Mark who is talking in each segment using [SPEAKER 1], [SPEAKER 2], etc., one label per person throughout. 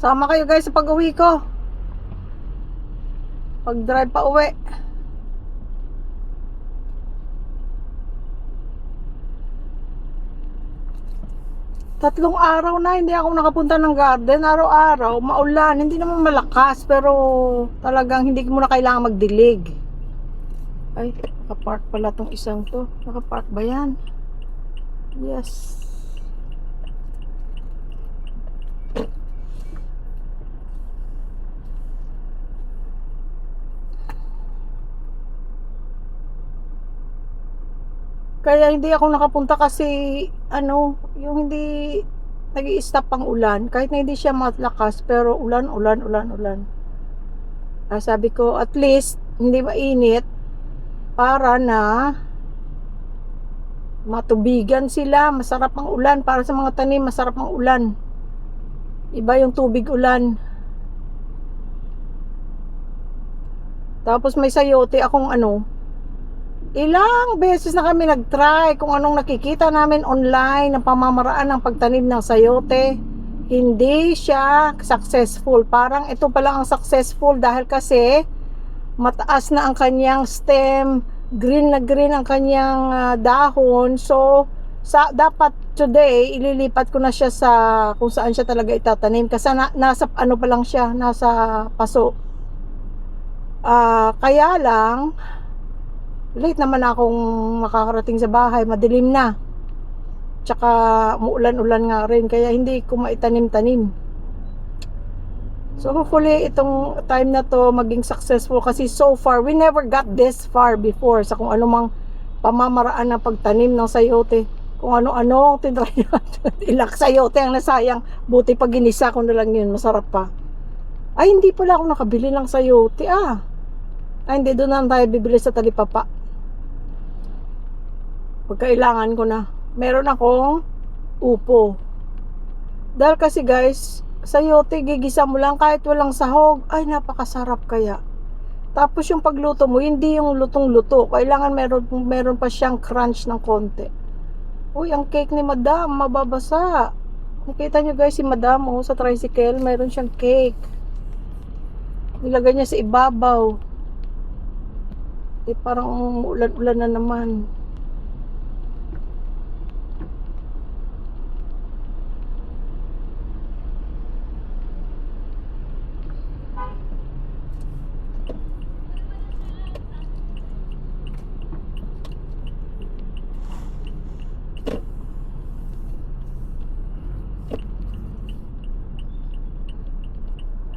[SPEAKER 1] Sama kayo guys sa pag-uwi ko. Pag-drive pa uwi. Tatlong araw na hindi ako nakapunta ng garden. Araw-araw, maulan. Hindi naman malakas, pero talagang hindi mo na kailangan magdilig. Ay, nakapark pala tong isang to. Nakapark ba yan? Yes. Kaya hindi ako nakapunta kasi yung hindi nag-i-stop ang ulan. Kahit na hindi siya malakas, pero ulan. Sabi ko, at least hindi mainit para na matubigan sila. Masarap ang ulan. Para sa mga tanim, masarap ang ulan. Iba yung tubig ulan. Tapos may sayote akong ilang beses na kami nag-try kung anong nakikita namin online ng pamamaraan ng pagtanim ng sayote. Hindi siya successful. Parang ito pala ang successful dahil kasi mataas na ang kanyang stem, green na green ang kanyang dahon. So, dapat today, ililipat ko na siya sa kung saan siya talaga itatanim. Kasi nasa pa lang siya, nasa paso. Kaya lang, late naman akong makakarating sa bahay, madilim na. Tsaka muulan-ulan nga rin, kaya hindi ko maitanim-tanim. So hopefully itong time na to maging successful kasi so far we never got this far before sa kung anumang pamamaraan ng pagtanim ng sayote. Kung ano-ano tinry natin. Ilak sayote ang nasayang, buti pag ginisa ko na lang yun, masarap pa. Ay, hindi pala ako nakabili ng sayote. Ay, hindi, doon na tayo bibili sa talipapa. Pagkailangan ko na. Meron akong upo. Dahil kasi guys, sayote, gigisa mo lang kahit walang sahog. Ay, napakasarap kaya. Tapos yung pagluto mo, hindi yung lutong-luto. Kailangan meron pa siyang crunch ng konti. Uy, ang cake ni Madam, mababasa. Nakita nyo guys, si Madam, sa tricycle, meron siyang cake. Nilagay niya sa ibabaw. Parang ulan-ulan na naman.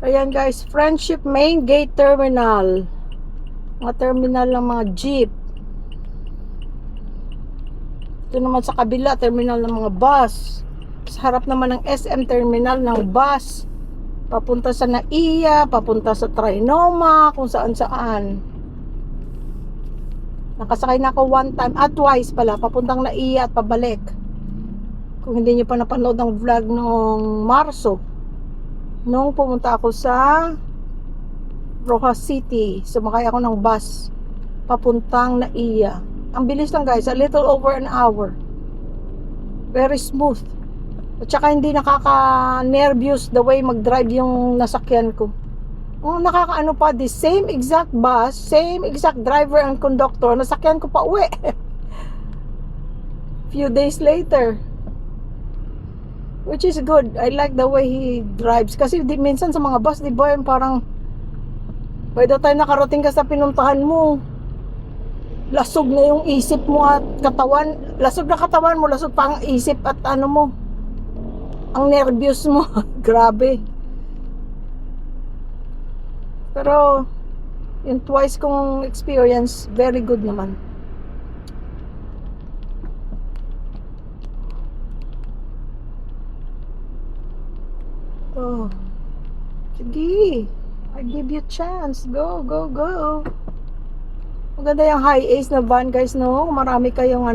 [SPEAKER 1] Ayan guys, Friendship Main Gate Terminal. Mga terminal ng mga jeep. Ito naman sa kabila, terminal ng mga bus. Sa harap naman ng SM terminal ng bus. Papunta sa NAIA, papunta sa Trinoma, kung saan-saan. Nakasakay na ako one time, twice pala, papuntang NAIA at pabalik. Kung hindi nyo pa napanood ang vlog noong Marso, nung pumunta ako sa Rojas City, sumakay ako ng bus papuntang NAIA. Ang bilis lang guys, a little over an hour. Very smooth. At saka hindi nakaka-nervous the way mag-drive yung nasakyan ko. Nakakaano pa, the same exact bus, same exact driver and conductor, nasakyan ko pa uwi. Few days later. Which is good. I like the way he drives. Kasi minsan sa mga bus, di ba, yung parang by the time nakarating ka sa pinuntahan mo, lasog na yung isip mo at katawan. Lasog na katawan mo, lasog pa ang isip at ang nervyos mo. Grabe. Pero yung twice kong experience, very good naman. Oh, sige, I give you a chance. Go. Maganda yung high ace na van guys, no? Marami kayong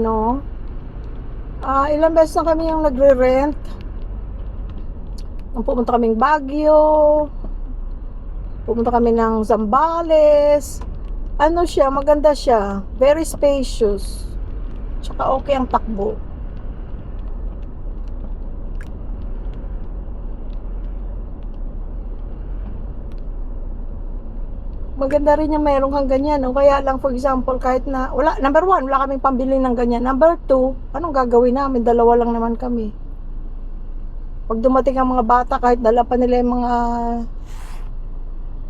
[SPEAKER 1] ilang beses na kami yung nagre-rent. Nung pumunta kaming Baguio, pumunta kami ng Zambales. Maganda siya. Very spacious. Tsaka okay ang takbo. maganda rin yung meron kang ganyan. O kaya lang, for example, kahit na, wala, number one, wala kaming pambili ng ganyan. Number two, anong gagawin namin? Dalawa lang naman kami. Pag dumating ang mga bata, kahit dala pa nila yung mga,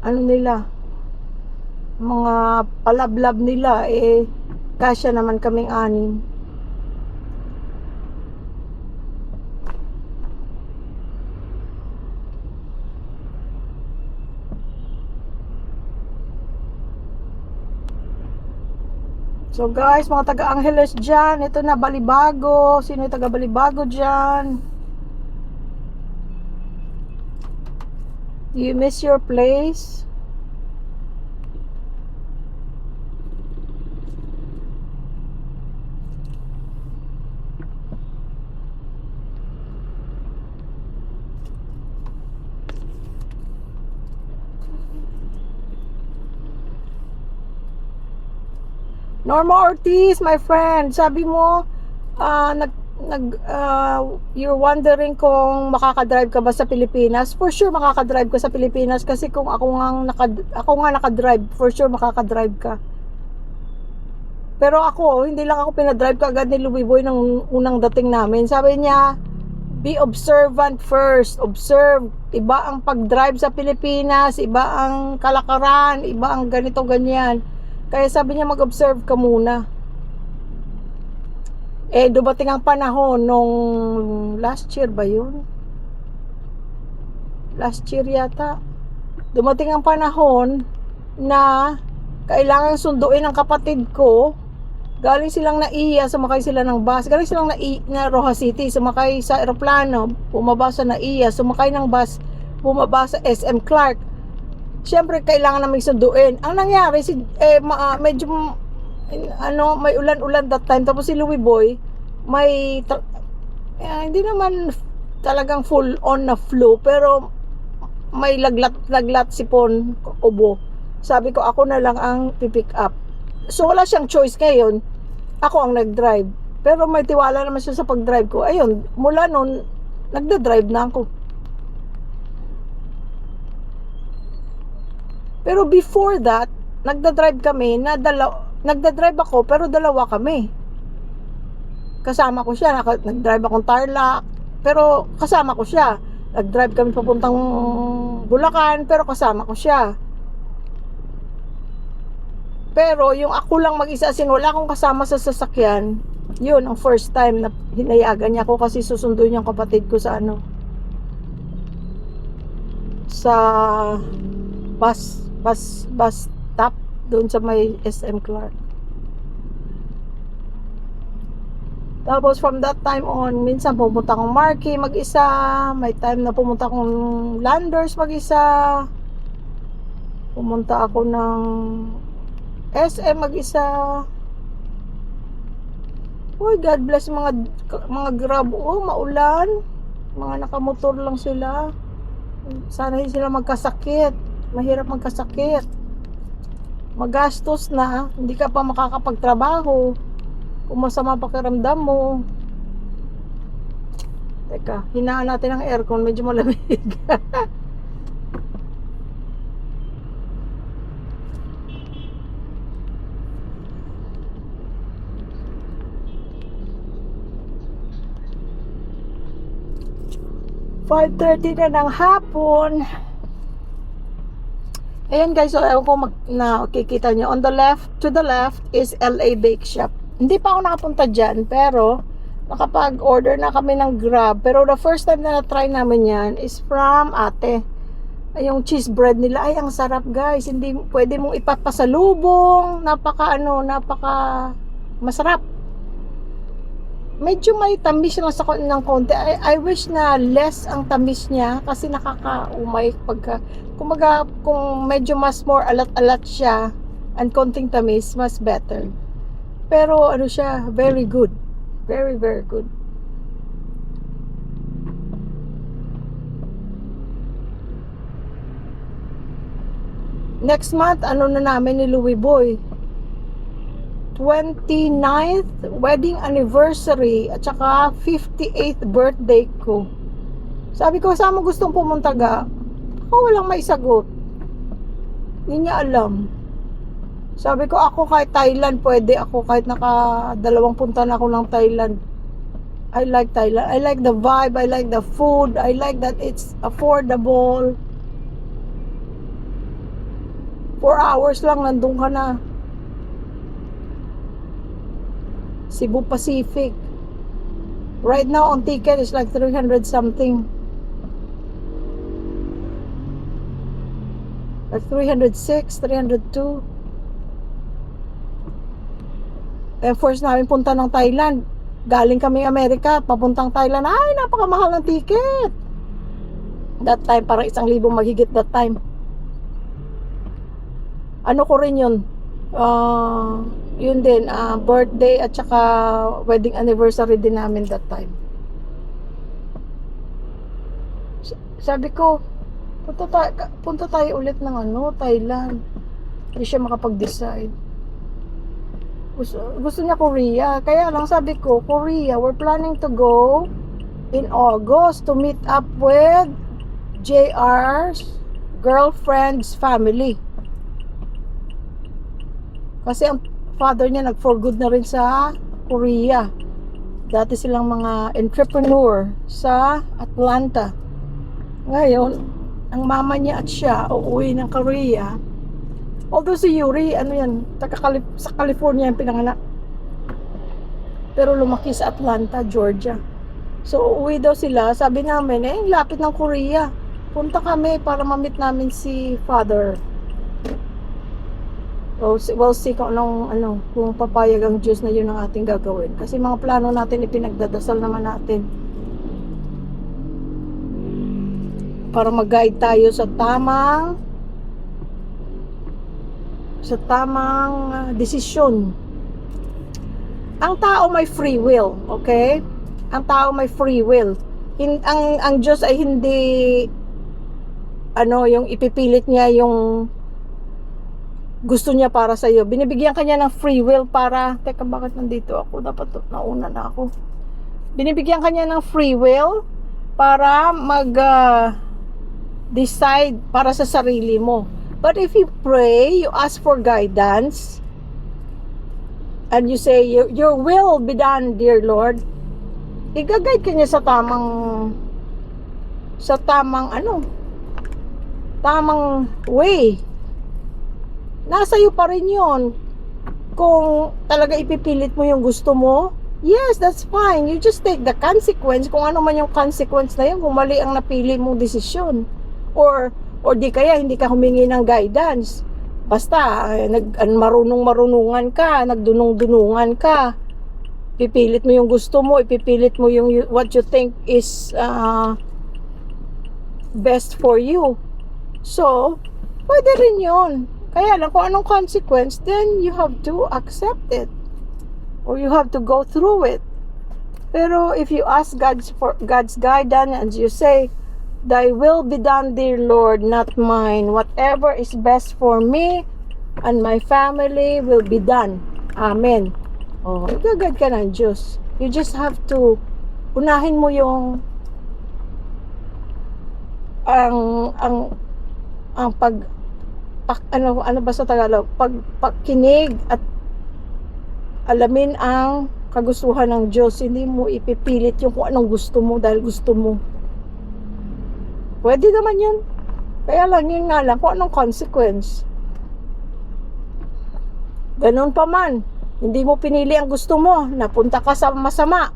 [SPEAKER 1] ano nila, mga palablab nila, eh, kasya naman kaming anim. So guys, mga taga Angeles dyan, ito na Balibago. Sino yung taga Balibago dyan? Do you miss your place? Norma Ortiz, my friend, sabi mo, you're wondering kung makakadrive ka ba sa Pilipinas. For sure makakadrive ka sa Pilipinas kasi kung ako nga nakadrive, for sure makakadrive ka. Pero ako, hindi lang ako pinadrive kaagad ni Louie Boy nung unang dating namin. Sabi niya, be observant first. Observe. Iba ang pag-drive sa Pilipinas, iba ang kalakaran, iba ang ganito ganyan. Kaya sabi niya mag-observe ka muna. Eh, dumating ang panahon nung last year ba yun? Last year yata. Dumating ang panahon na kailangan sunduin ng kapatid ko. Galing silang Naiya, sumakay sila ng bus. Galing silang na Roja City, sumakay sa eroplano, bumaba sa Naiya, sumakay ng bus, bumaba sa SM Clark. Siyempre, kailangan namin sunduin. Ang nangyari, medyo, may ulan-ulan that time. Tapos si Louie Boy, hindi naman talagang full on na flu, pero may laglat sipon, ubo. Sabi ko, ako na lang ang pipick up. So, wala siyang choice ngayon. Ako ang nag-drive. Pero may tiwala naman siya sa pag-drive ko. Ayun, mula noon, nagda-drive na ako. Pero before that, nagda-drive ako, pero dalawa kami. Kasama ko siya, nag-drive akong Tarlac, pero kasama ko siya. Nag-drive kami papuntang Bulacan, pero kasama ko siya. Pero yung ako lang mag-isa, wala akong kasama sa sasakyan, yun ang first time na hinayagan niya ako kasi susunduin yung kapatid ko sa sa bus stop doon sa may SM Clark. Tapos from that time on, minsan pumunta akong Marquee mag-isa, may time na pumunta akong Landers mag-isa, pumunta ako ng SM mag-isa. Uy, God bless mga Grab. Oh, maulan, mga nakamotor lang sila. Sana hindi sila magkasakit. Mahirap magkasakit. Magastos na, hindi ka pa makakapagtrabaho. Kung masama pakiramdam mo. Teka, hinaan natin ang aircon, medyo malamig. (5:30) na ng hapon. Ayan guys, so ewan ko nakikita nyo. On the left, to the left is LA Bake Shop. Hindi pa ako nakapunta dyan, pero nakapag-order na kami ng Grab. Pero the first time na na-try namin yan is from ate. Yung cheese bread nila, ay ang sarap guys. Hindi pwede mong ipapasalubong. Napaka masarap. Medyo may tamis lang ng konti. I wish na less ang tamis niya kasi nakakaumay pagka kung medyo mas more alat-alat siya and konting tamis, mas better. Pero siya, very good. Very, very good. Next month, na namin ni Louie Boy? 29th wedding anniversary at saka 58th birthday ko. Sabi ko, saan mo gustong pumunta ga? Ako walang may sagot. Hindi niya alam. Sabi ko, ako kahit Thailand, pwede ako kahit naka 2 punta na ako ng Thailand. I like Thailand. I like the vibe. I like the food. I like that it's affordable. 4 hours lang, nandun ka na. Cebu Pacific. Right now, on ticket, is like 300 something. Like 306, 302. Eh, first namin punta ng Thailand. Galing kami Amerika, papuntang Thailand. Ay, napakamahal ng ticket. That time, parang 1,000 mahigit that time. Ano ko rin yun? Yun din, birthday at saka wedding anniversary din namin that time. Sabi ko, punta tayo ulit ng Thailand. Hindi siya makapag-decide. Gusto niya Korea. Kaya lang sabi ko, Korea, we're planning to go in August to meet up with JR's girlfriend's family. Kasi ang father niya nag-for good na rin sa Korea. Dati silang mga entrepreneur sa Atlanta. Ngayon, ang mama niya at siya uuwi ng Korea. Although si Yuri, sa California yung pinanganak. Pero lumaki sa Atlanta, Georgia. So, uuwi daw sila. Sabi namin, lapit ng Korea. Punta kami para ma-meet namin si father. We'll see kung kung papayag ang Diyos na yun ang ating gagawin. Kasi mga plano natin, ipinagdadasal naman natin. Para mag-guide tayo sa tamang desisyon. Ang tao may free will, okay? Ang tao may free will. Ang Diyos ay hindi yung ipipilit niya yung gusto niya para sa iyo. Binibigyan kanya ng free will para bakit nandito ako? Dapat nauna na ako. Binibigyan kanya ng free will para decide para sa sarili mo. But if you pray, you ask for guidance, and you say, your will be done, dear Lord, i-guide ka niya sa tamang way. Nasa iyo pa rin yun. Kung talaga ipipilit mo yung gusto mo, yes, that's fine. You just take the consequence. Kung ano man yung consequence na yun, kung mali ang napili mong desisyon. Or di kaya hindi ka humingi ng guidance. Basta, marunungan ka, nagdunong-dunungan ka. Pipilit mo yung gusto mo, ipipilit mo yung what you think is best for you. So, pwede rin yun. Kaya lang, kung anong consequence, then you have to accept it. Or you have to go through it. Pero if you ask God's guidance and you say, Thy will be done, dear Lord, not mine. Whatever is best for me and my family will be done. Amen. Igagad ka ng Diyos. You just have to unahin mo yung ano ba sa Tagalog? Pagkinig at alamin ang kagustuhan ng Diyos. Hindi mo ipipilit yung kung anong gusto mo dahil gusto mo. Pwede naman yun. Kaya lang, yun nga lang, kung anong consequence. Ganun pa man. Hindi mo pinili ang gusto mo. Napunta ka sa masama.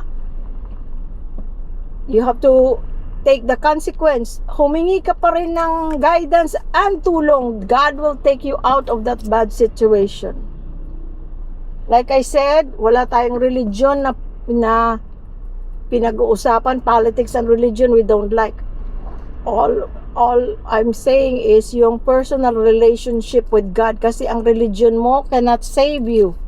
[SPEAKER 1] You have to take the consequence. Humingi ka pa rin ng guidance and tulong. God will take you out of that bad situation. Like I said, wala tayong religion na pinag-uusapan. Politics and religion we don't like. All I'm saying is yung personal relationship with God, kasi ang religion mo cannot save you.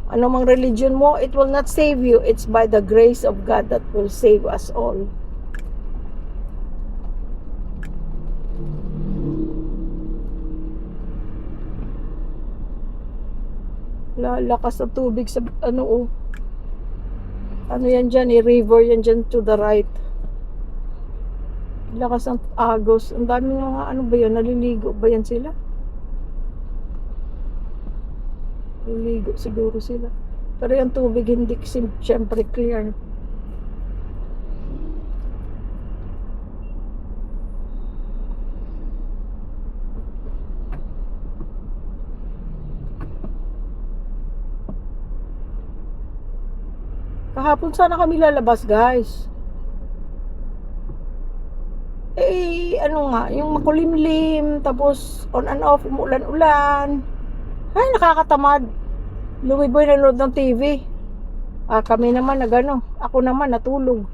[SPEAKER 1] Ano mang religion mo, it will not save you. It's by the grace of God that will save us all. Lakas ng tubig sa ano yan dyan, river yan dyan to the right. Lakas ng agos. Ang dami mga ano ba yan? Naliligo ba yan sila? Liligo siguro sila. Pero yung tubig hindi siyempre clear. Kahapon sana kami lalabas, guys. Ano nga, yung makulimlim, tapos on and off, umulan-ulan. Ay, nakakatamad. Lumiboy nanood ng TV. Kami naman ako naman natulog.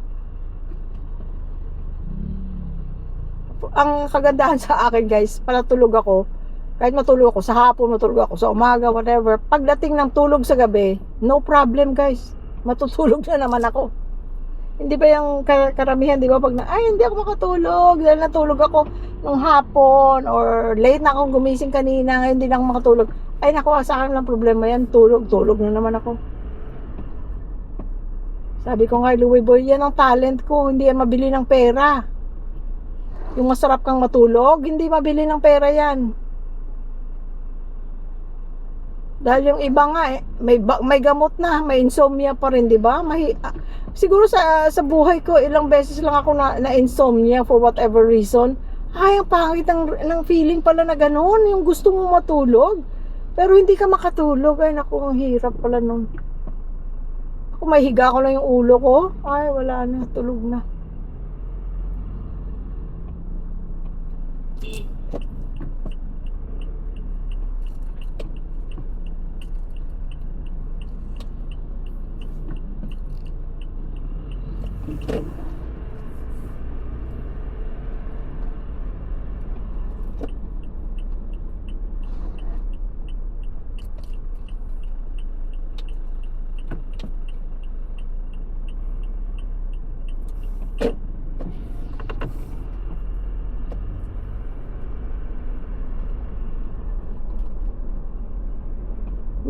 [SPEAKER 1] Ang kagandahan sa akin, guys, para tulog ako, kahit matulog ako sa hapon, matulog ako sa umaga, whatever, pagdating ng tulog sa gabi, no problem, guys. Matutulog na naman ako. Hindi ba yung karamihan, di ba, pag hindi ako makatulog dahil natulog ako nung hapon or late na akong gumising kanina, ngayon hindi na ako makatulog. Ay, naku, sa akin lang problema yan, tulog na naman ako. Sabi ko nga, Louie Boy, yan ang talent ko, hindi yan mabili ng pera. Yung masarap kang matulog, hindi mabili ng pera yan. Dahil yung iba nga may gamot na, may insomnia pa rin, di ba? Siguro sa buhay ko, ilang beses lang ako na insomnia for whatever reason. Ay, ang pangit ng feeling pala na gano'n, yung gusto mong matulog, pero hindi ka makatulog. Ay, naku, ang hirap pala nun. Kung may higa ko lang yung ulo ko, ay, wala na, tulog na.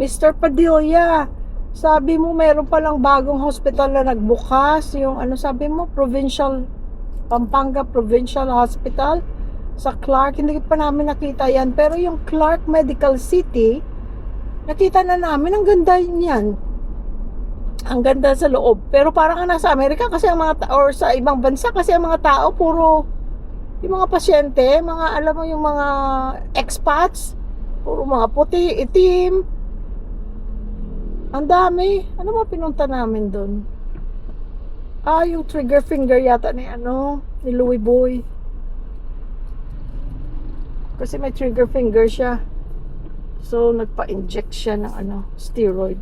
[SPEAKER 1] Mr. Padilla, sabi mo meron palang bagong hospital na nagbukas, yung sabi mo, Pampanga Provincial Hospital sa Clark. Hindi pa namin nakita yan, pero yung Clark Medical City, nakita na namin, ang ganda niyan. Ang ganda sa loob, pero parang nasa Amerika kasi or sa ibang bansa kasi ang mga tao puro yung mga pasyente, alam mo yung mga expats, puro mga puti, itim. Ang dami. Ano ba pinunta namin doon? Yung trigger finger yata ni Louie Boy. Kasi may trigger finger siya. So, nagpa-inject siya ng steroid.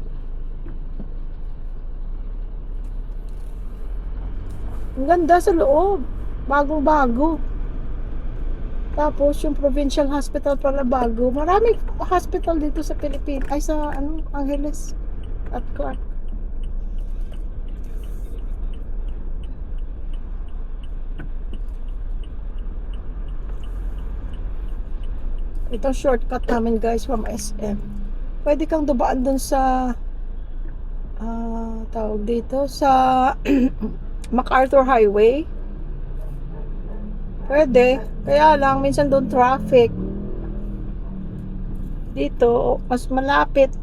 [SPEAKER 1] Ang ganda sa loob. Bagong-bago. Tapos, yung provincial hospital pala bago. Maraming hospital dito sa Pilipinas. Ay, sa Angeles at Clark. Ito shortcut namin, guys, from SM. Pwede kang dumaan dun sa tawag dito sa MacArthur Highway. Pwede. Kaya lang minsan doon traffic. Dito mas malapit.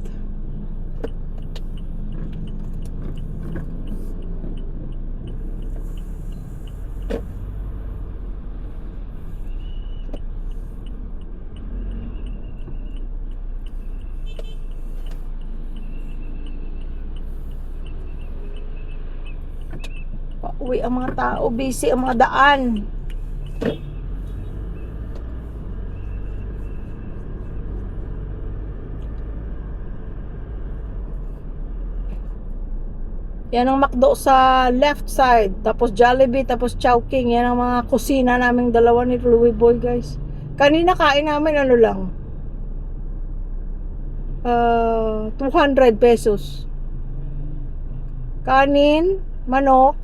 [SPEAKER 1] Pauwi ang mga tao, busy ang mga daan. Yan ang McDo sa left side, tapos Jollibee, tapos Chowking. Yan ang mga kusina naming dalawa ni Louie Boy, guys. Kanina kain namin lang, 200 pesos. Kanin, manok,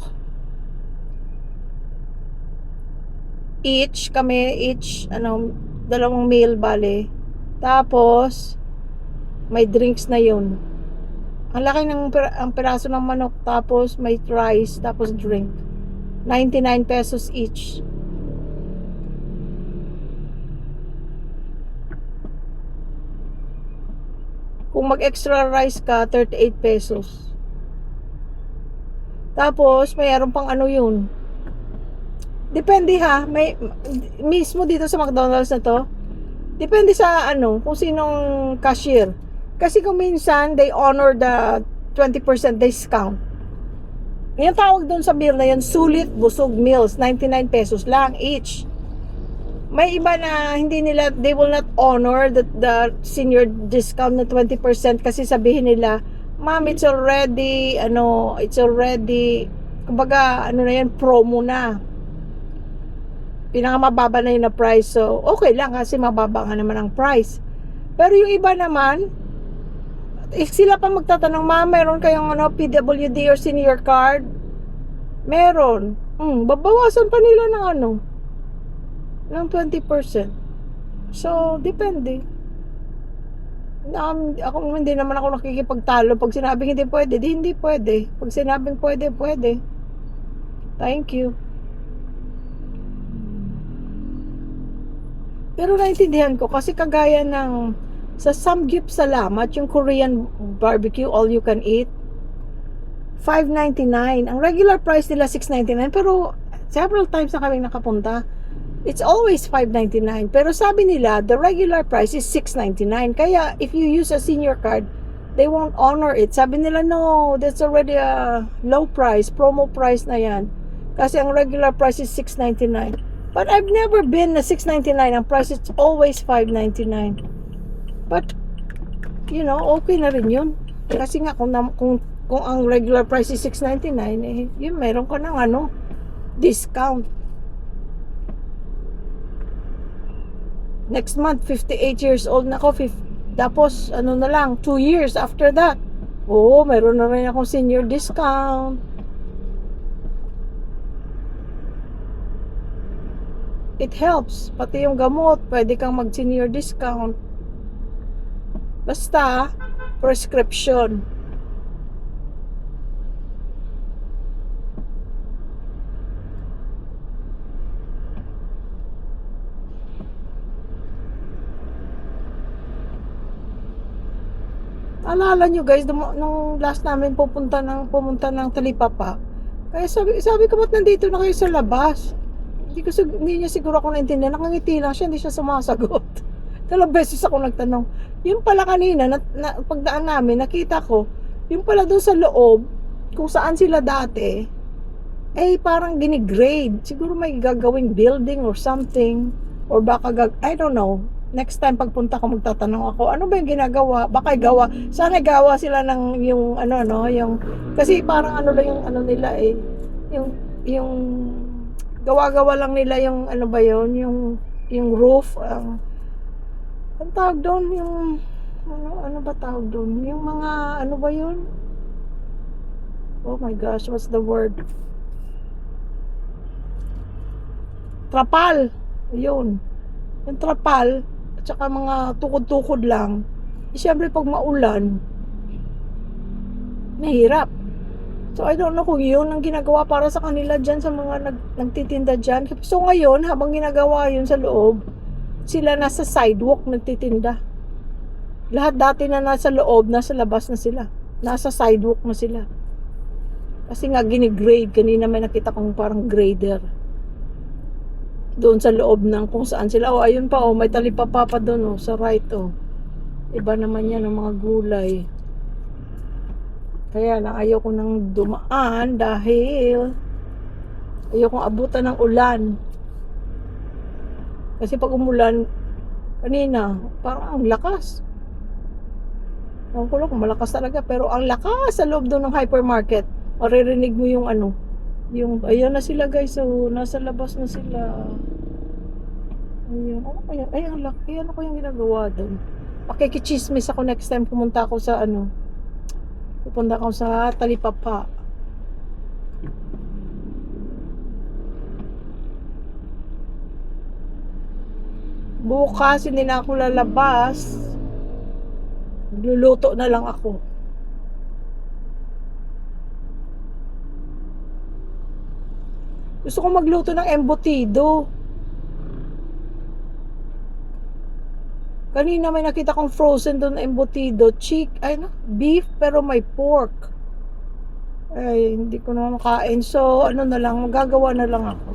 [SPEAKER 1] each, dalawang meal bale. Tapos may drinks na yun. Ang laki ang piraso ng manok, tapos may rice, tapos drink. 99 pesos each. Kung mag-extra rice ka, 38 pesos. Tapos, mayroon pang ano yun. Depende ha. May, mismo dito sa McDonald's na to, depende sa ano, kung sinong cashier. Kasi kung minsan, they honor the 20% discount. Yung tawag doon sa meal na yun, sulit busog meals, 99 pesos lang each. May iba na hindi nila, they will not honor the senior discount na 20% kasi sabihin nila, ma'am, it's already, kumbaga, ano na yan, promo na. Pinakamababa na yun na price. So, okay lang kasi mababa nga naman ang price. Pero yung iba naman, sila pa magtatanong, ma'am, meron kayong PWD or senior card? Meron. Babawasan pa nila ng 20%. So, depende. Ako hindi naman ako nakikipagtalo. Pag sinabing hindi pwede, di hindi pwede. Pag sinabing pwede, pwede. Thank you. Pero naintindihan ko kasi kagaya ng sa Samgyup Salamat, yung Korean barbecue, all you can eat, $5.99. Ang regular price nila $6.99, pero several times na kaming nakapunta, it's always $5.99. Pero sabi nila, the regular price is $6.99. Kaya if you use a senior card, they won't honor it. Sabi nila, no, that's already a low price, promo price na yan. Kasi ang regular price is $6.99. But I've never been na $6.99. Ang price is always $5.99. But, okay na rin yun. Kasi nga, kung ang regular price is $6.99, yun, meron ka ng discount. Next month, 58 years old na ako. Tapos, na lang, 2 years after that. Meron na rin akong senior discount. It helps. Pati yung gamot, pwede kang mag-senior discount. Basta, prescription. Alala nyo guys, nung last namin pumunta ng Talipapa, kaya sabi ko, ba't nandito na kayo sa labas? Hindi niya siguro ako naintindihan. Nakangiti lang siya, hindi siya sumasagot. 2 beses ako nagtanong. Yung pala kanina, pagdaan namin, nakita ko, yung pala doon sa loob, kung saan sila dati, parang ginigrade. Siguro may gagawing building or something. Or baka, I don't know. Next time pagpunta ko, magtatanong ako, ano ba yung ginagawa? Baka sana gawa sila ng yung, yung, kasi parang lang yung, nila yung, gawa-gawa lang nila yung, yung roof, ang tawag doon, yung, ano ba tawag doon? Yung mga, ano ba yun? Oh my gosh, what's the word? Trapal. Yun. Yung trapal, at saka mga tukod-tukod lang. Siyempre, pag maulan, mahirap. So, I don't know kung yun ang ginagawa para sa kanila dyan, sa mga nagtitinda dyan. So, ngayon, habang ginagawa yun sa loob, sila nasa sidewalk nagtitinda. Lahat dati na nasa loob, nasa labas na sila. Nasa sidewalk na sila. Kasi nga, ginigrade. Kanina may nakita kong parang grader. Doon sa loob ng kung saan sila. Ayun pa, may talipapa pa doon, sa right, Iba naman yan, ang mga gulay. Kaya lang, ayoko nang dumaan dahil ayokong abutan ng ulan. Kasi pag umulan, kanina, parang ang lakas. Ewan ko lang kung malakas talaga, pero ang lakas sa loob doon ng hypermarket. Maririnig mo yung yung, ayun na sila guys, so nasa labas na sila. Ayun, ang laki, ano kayang ginagawa doon? Makikichismis ako next time pumunta ako sa pupunta ako sa Talipapa. Bukas hindi na ako lalabas. Luluto na lang ako. Gusto ko magluto ng embutido. Kanina may nakita kong frozen doon na embutido. Beef pero may pork. Ay, hindi ko na makain. So, ano na lang, magagawa na lang ako.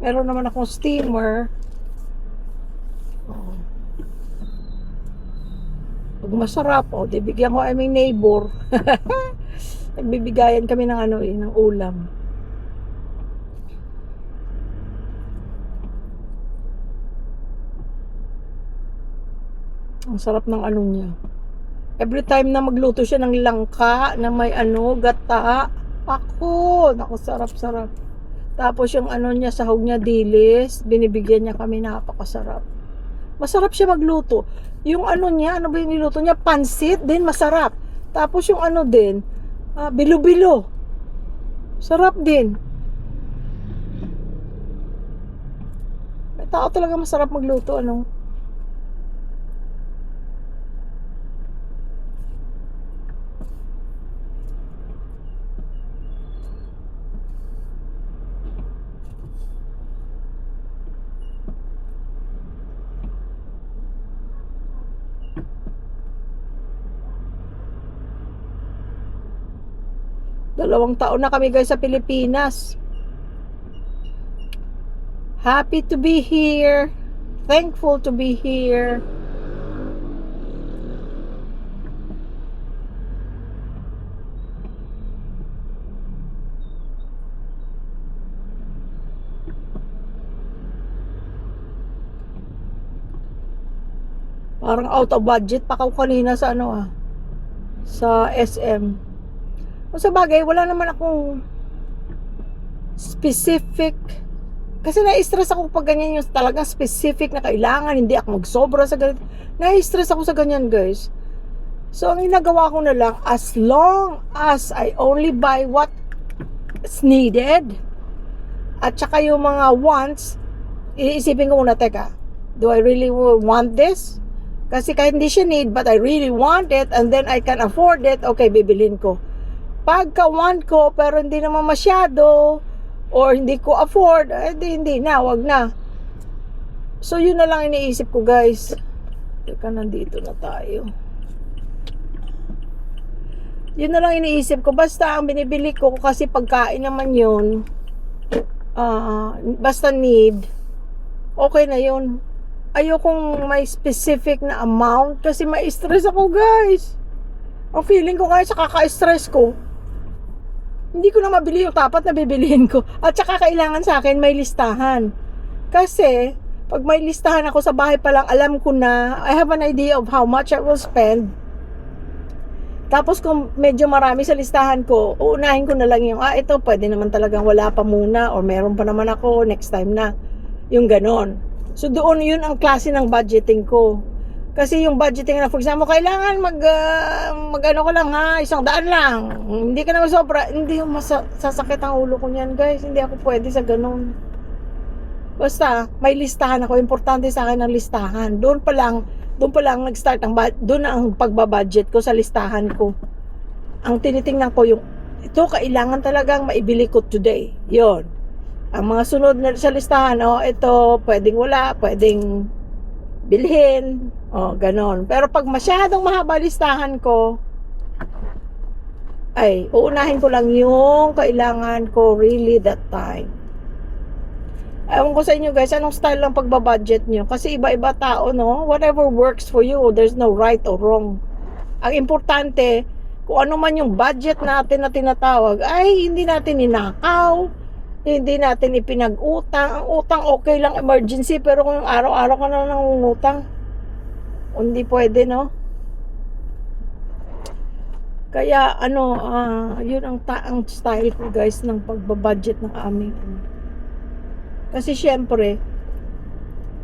[SPEAKER 1] Meron naman akong steamer. Pag masarap, bibigyan ko aming neighbor. Nagbibigayan kami ng ng ulam. Ang sarap ng niya. Every time na magluto siya ng langka na may gata. Naku, sarap-sarap. Tapos yung niya, sahog niya, dilis, binibigyan niya kami, napakasarap. Masarap siya magluto. Yung niya, ano ba yung niluto niya? Pansit din, masarap. Tapos yung din, bilo-bilo. Sarap din. May tao talaga masarap magluto, Dalawang taon na kami guys sa Pilipinas. Happy to be here. Thankful to be here. Parang out of budget pa ako kanina sa sa SM. Sa bagay, wala naman akong specific. Kasi na-stress ako pag ganyan yung talagang specific na kailangan. Hindi ako magsobra sa ganyan. Na-stress ako sa ganyan, guys. So, ang ginagawa ko na lang, as long as I only buy what's needed, at saka yung mga wants, iisipin ko muna, teka, do I really want this? Kasi kahit hindi siya need, but I really want it, and then I can afford it, okay, bibilhin ko. Pagka want ko, pero hindi naman masyado, or hindi ko afford, hindi na, wag na. So, yun na lang iniisip ko, guys. Teka, nandito na tayo. Yun na lang iniisip ko. Basta, ang binibili ko, kasi pagkain naman yun, basta need, okay na yun. Ayokong may specific na amount, kasi ma-stress ako, guys. Ang feeling ko, guys, sa kaka-stress ko, hindi ko na mabili yung dapat na bibilihin ko. At saka kailangan sa akin may listahan. Kasi, pag may listahan ako sa bahay pa lang, alam ko na, I have an idea of how much I will spend. Tapos kung medyo marami sa listahan ko, uunahin ko na lang yung, ito, pwede naman talagang wala pa muna, or meron pa naman ako, next time na. Yung ganon. So, doon yun ang klase ng budgeting ko. Kasi yung budgeting na, for example, kailangan mag-ano ko lang 100 lang. Hindi ka na sobra, hindi yung sasakit ang ulo ko niyan, guys. Hindi ako pwede sa ganun. Basta, may listahan ako. Importante sa akin ang listahan. Doon pa lang nag-start doon ang pagbabudget ko sa listahan ko. Ang tinitingnan ko yung, ito kailangan talagang maibili ko today. Yon. Ang mga sunod na sa listahan, ito, pwedeng wala, pwedeng bilhin, ganon. Pero pag masyadong mahaba listahan ko, ay, uunahin ko lang yung kailangan ko really that time. Ewan ko sa inyo guys, anong style lang pagbabudget nyo? Kasi iba-iba tao, no? Whatever works for you, there's no right or wrong. Ang importante, kung ano man yung budget natin na tinatawag, ay hindi natin ninakaw, hindi natin ipinag-utang. Ang utang okay lang emergency, pero kung araw-araw ka na nangungutang, hindi pwede, no? Kaya yun ang style ko guys ng pagbabudget ng aming kasi syempre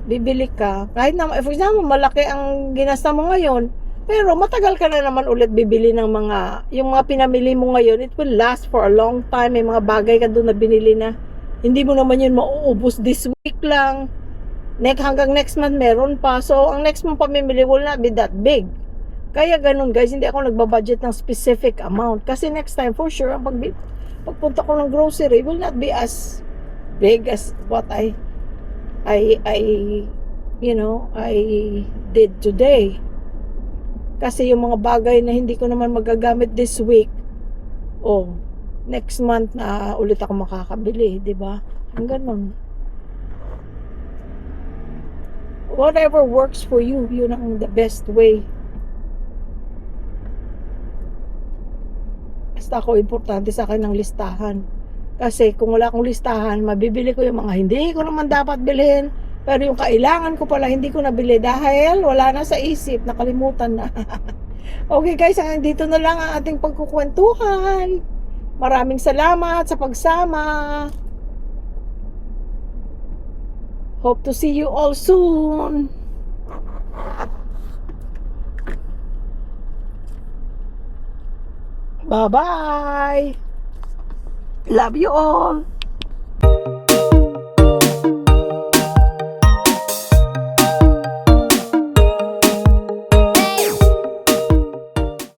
[SPEAKER 1] bibili ka kahit na for example malaki ang ginasta mo ngayon, pero matagal ka na naman ulit bibili ng yung mga pinamili mo ngayon, it will last for a long time. May mga bagay ka doon na binili na hindi mo naman yun mauubos this week lang, hanggang next month meron pa. So ang next month pamimili will not be that big. Kaya ganun guys, hindi ako nagbabudget ng specific amount. Kasi next time for sure, pagpunta ko ng grocery will not be as big as what I I did today. Kasi yung mga bagay na hindi ko naman magagamit this week, oh, next month na ulit ako makakabili, di ba? Ang ganun. Whatever works for you, yun ang the best way. Basta ako, importante sa akin ang listahan. Kasi kung wala akong listahan, mabibili ko yung mga hindi ko naman dapat bilhin. Pero yung kailangan ko pala, hindi ko nabili dahil wala na sa isip, nakalimutan na. Okay guys, hanggang dito na lang ang ating pagkukwentuhan. Maraming salamat sa pagsama. Hope to see you all soon. Bye-bye. Love you all.